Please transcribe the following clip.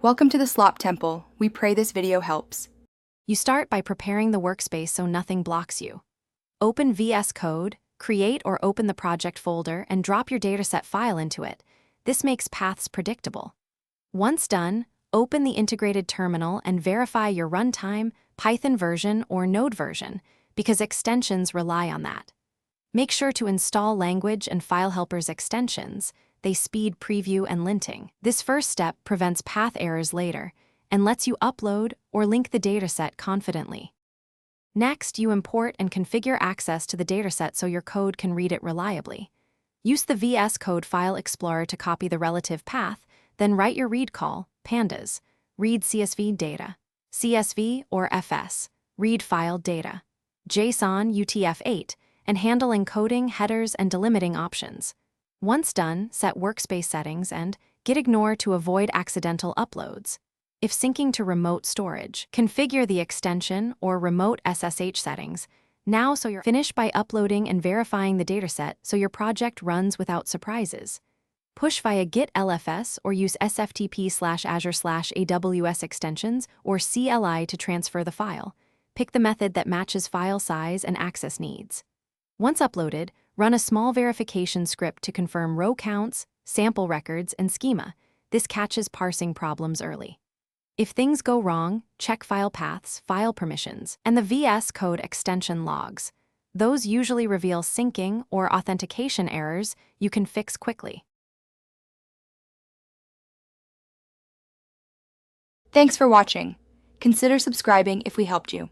Welcome to the Slop Temple. We pray this video helps. You start by preparing the workspace so nothing blocks you. Open VS Code, create or open the project folder, and drop your dataset file into it. This makes paths predictable. Once done, open the integrated terminal and verify your runtime, Python version, or Node version, because extensions rely on that. Make sure to install language and file helpers extensions. They speed preview and linting. This first step prevents path errors later and lets you upload or link the dataset confidently. Next, you import and configure access to the dataset so your code can read it reliably. Use the VS Code File Explorer to copy the relative path, then write your read call, pandas, read CSV data, CSV or FS, read file data, JSON UTF-8, and handle encoding, headers, and delimiting options. Once done, set workspace settings and git ignore to avoid accidental uploads. If syncing to remote storage, configure the extension or remote SSH settings now so you're finished by uploading and verifying the dataset so your project runs without surprises. Push via git LFS or use SFTP/Azure/AWS extensions or CLI to transfer the file. Pick the method that matches file size and access needs. Once uploaded, run a small verification script to confirm row counts, sample records, and schema. This catches parsing problems early. If things go wrong, check file paths, file permissions, and the VS Code extension logs. Those usually reveal syncing or authentication errors you can fix quickly. Thanks for watching. Consider subscribing if we helped you.